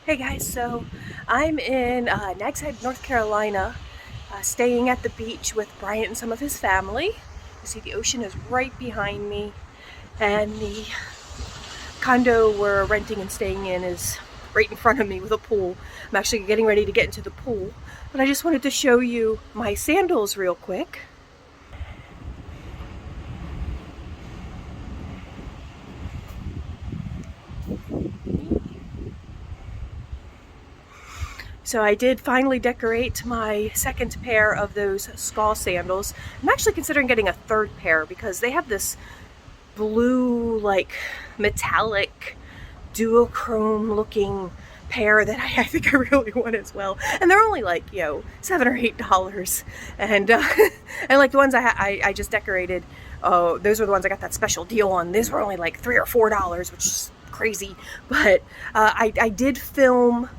Hey guys, so I'm in Nags Head, North Carolina, staying at the beach with Bryant and some of his family. You see the ocean is right behind me, and the condo we're renting and staying in is right in front of me with a pool. I'm actually getting ready to get into the pool, but I just wanted to show you my sandals real quick. So I did finally decorate my second pair of those skull sandals. I'm actually considering getting a third pair because they have this blue, like metallic duochrome looking pair that I think I really want as well. And they're only like, you know, $7 or $8. And and like the ones I just decorated, those were the ones I got that special deal on. These were only like $3 or $4, which is crazy. But I did film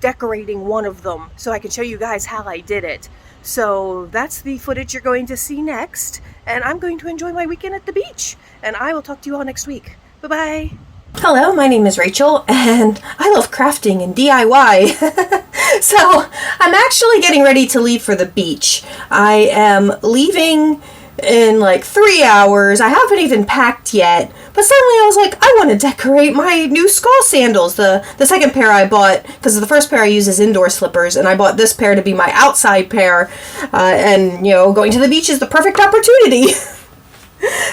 decorating one of them so I can show you guys how I did it. So that's the footage you're going to see next, and I'm going to enjoy my weekend at the beach, and I will talk to you all next week. Bye-bye. Hello, my name is Rachel, and I love crafting and DIY. So I'm actually getting ready to leave for the beach. I am leaving in like 3 hours. I haven't even packed yet, but suddenly I was like, I want to decorate my new skull sandals. The second pair I bought, because the first pair I use is indoor slippers, and I bought this pair to be my outside pair, and you know, going to the beach is the perfect opportunity.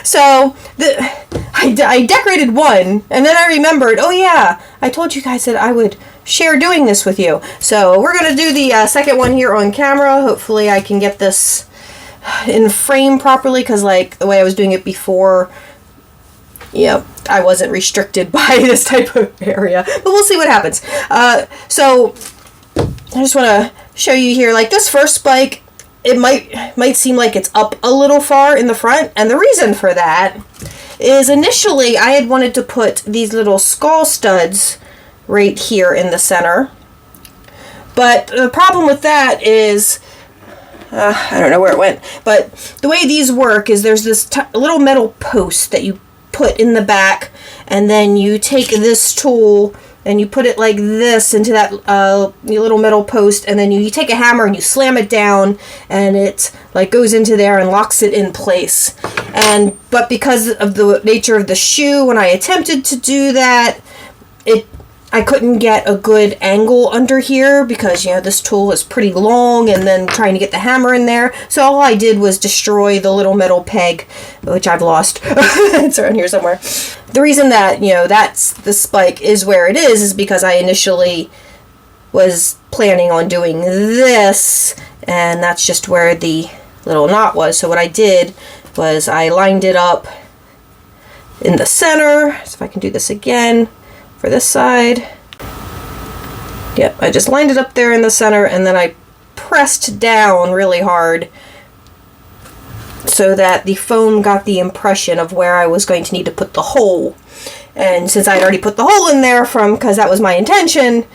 So I decorated one, and then I remembered, oh yeah, I told you guys that I would share doing this with you. So we're going to do the second one here on camera. Hopefully I can get this in frame properly, because like the way I was doing it before, yeah, I wasn't restricted by this type of area, but we'll see what happens. So I just want to show you here, like this first spike, it might seem like it's up a little far in the front, and the reason for that is initially I had wanted to put these little skull studs right here in the center, but the problem with that is I don't know where it went, but the way these work is there's this little metal post that you put in the back, and then you take this tool and you put it like this into that little metal post, and then you take a hammer and you slam it down, and it like goes into there and locks it in place. But because of the nature of the shoe, when I attempted to do that, I couldn't get a good angle under here because, you know, this tool is pretty long, and then trying to get the hammer in there. So all I did was destroy the little metal peg, which I've lost. It's around here somewhere. The reason that, you know, that's the spike is where it is because I initially was planning on doing this, and that's just where the little knot was. So what I did was I lined it up in the center. So if I can do this again. For this side, yep, I just lined it up there in the center, and then I pressed down really hard so that the foam got the impression of where I was going to need to put the hole. And since I'd already put the hole in there because that was my intention,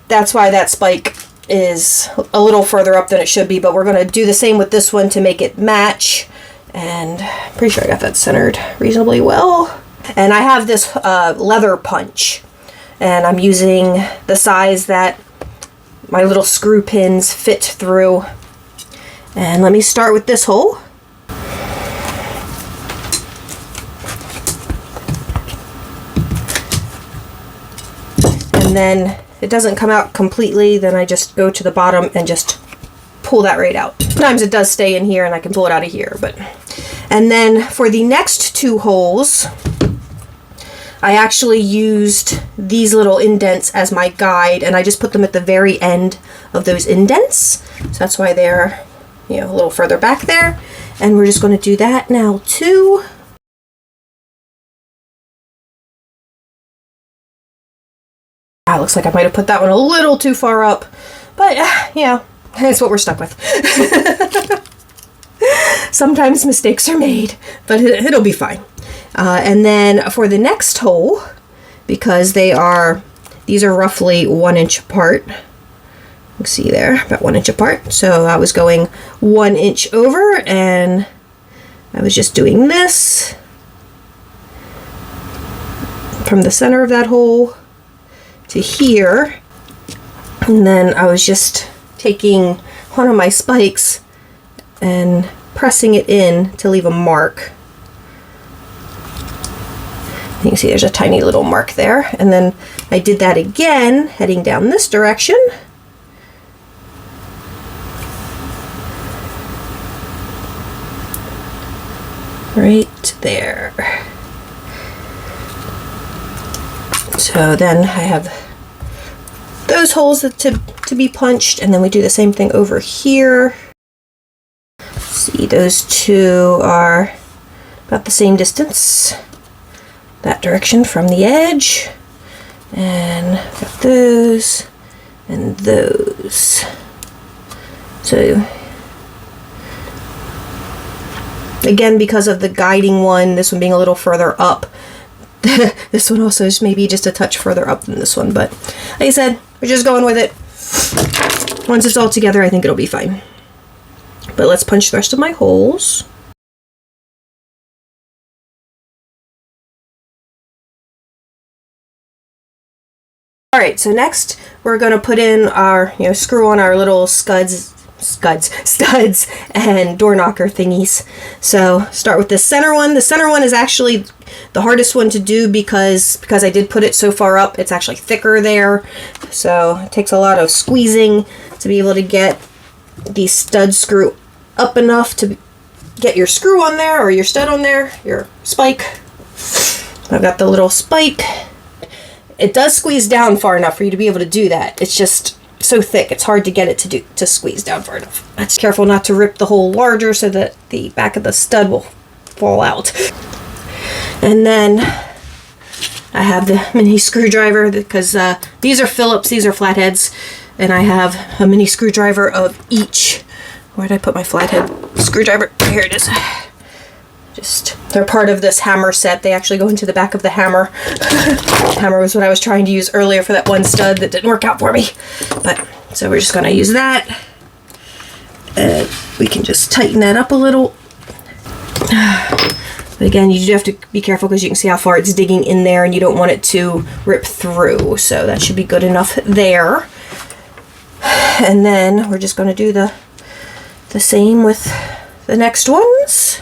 that's why that spike is a little further up than it should be, but we're going to do the same with this one to make it match, and I'm pretty sure I got that centered reasonably well. And I have this leather punch, and I'm using the size that my little screw pins fit through. And let me start with this hole. And then if it doesn't come out completely, then I just go to the bottom and just pull that right out. Sometimes it does stay in here and I can pull it out of here, and then for the next two holes, I actually used these little indents as my guide, and I just put them at the very end of those indents. So that's why they're, you know, a little further back there. And we're just going to do that now too. Looks like I might have put that one a little too far up, but yeah, that's what we're stuck with. Sometimes mistakes are made, but it'll be fine. And then for the next hole, because these are roughly 1 inch apart. You can see there, about 1 inch apart. So I was going 1 inch over, and I was just doing this from the center of that hole to here. And then I was just taking one of my spikes and pressing it in to leave a mark. You can see there's a tiny little mark there. And then I did that again, heading down this direction. Right there. So then I have those holes to be punched, and then we do the same thing over here. See, those two are about the same distance, that direction from the edge. And got those and those. So again, because of the guiding one, this one being a little further up, this one also is maybe just a touch further up than this one, but like I said, we're just going with it. Once it's all together, I think it'll be fine. But let's punch the rest of my holes. All right, so next we're going to put in our, screw on our little studs and door knocker thingies. So start with the center one. The center one is actually the hardest one to do because I did put it so far up. It's actually thicker there, so it takes a lot of squeezing to be able to get the stud screw up enough to get your screw on there, or your stud on there, your spike. I've got the little spike. It does squeeze down far enough for you to be able to do that. It's just so thick, it's hard to get it to squeeze down far enough. Let's be careful not to rip the hole larger so that the back of the stud will fall out. And then I have the mini screwdriver because these are Phillips, these are flatheads, and I have a mini screwdriver of each. Where did I put my flathead screwdriver? Here it is. They're part of this hammer set. They actually go into the back of the hammer. Hammer was what I was trying to use earlier for that one stud that didn't work out for me. But so we're just going to use that. And we can just tighten that up a little. But again, you do have to be careful because you can see how far it's digging in there and you don't want it to rip through. So that should be good enough there. And then we're just going to do the same with the next ones.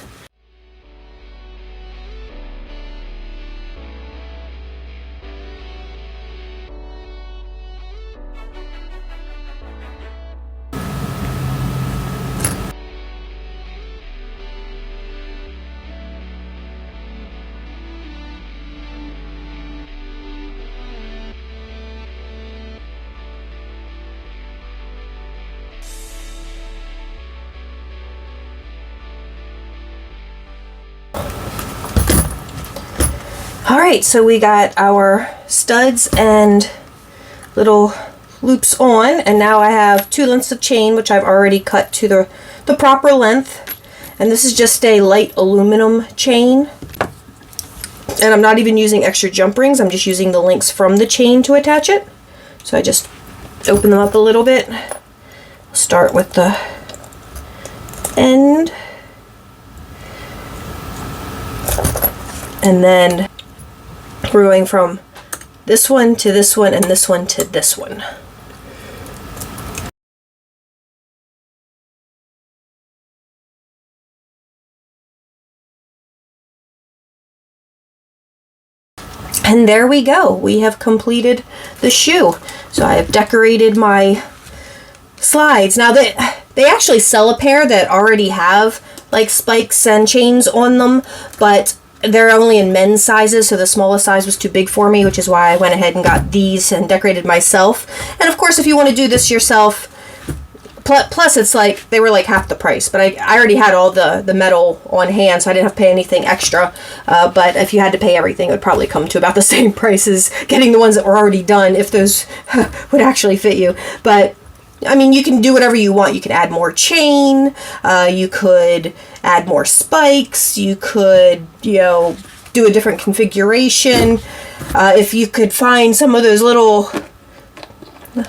Alright, so we got our studs and little loops on, and now I have 2 lengths of chain, which I've already cut to the proper length. And this is just a light aluminum chain. And I'm not even using extra jump rings, I'm just using the links from the chain to attach it. So I just open them up a little bit. Start with the end. And then we're going from this one to this one and this one to this one. And there we go. We have completed the shoe. So I have decorated my slides. Now they actually sell a pair that already have like spikes and chains on them, but they're only in men's sizes, so the smallest size was too big for me, which is why I went ahead and got these and decorated myself. And of course, if you want to do this yourself, plus it's like they were like half the price, but I already had all the metal on hand, so I didn't have to pay anything extra. But if you had to pay everything, it would probably come to about the same price as getting the ones that were already done, if those would actually fit you. But I mean, you can do whatever you want. You could add more chain, you could add more spikes, you could, do a different configuration. If you could find some of those little,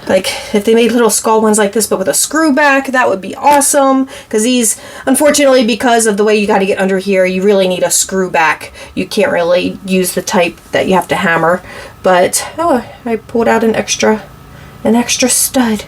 like if they made little skull ones like this but with a screw back, that would be awesome. Because these, unfortunately, because of the way you got to get under here, you really need a screw back. You can't really use the type that you have to hammer. But, oh, I pulled out an extra an extra stud.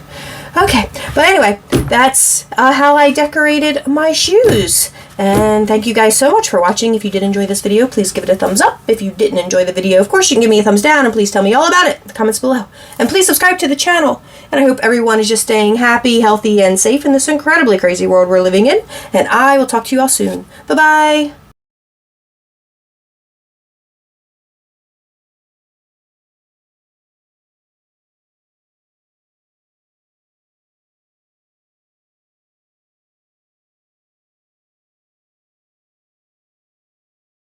Okay, but anyway, that's how I decorated my shoes. And thank you guys so much for watching. If you did enjoy this video, please give it a thumbs up. If you didn't enjoy the video, of course, you can give me a thumbs down, and please tell me all about it in the comments below. And please subscribe to the channel. And I hope everyone is just staying happy, healthy, and safe in this incredibly crazy world we're living in. And I will talk to you all soon. Bye-bye.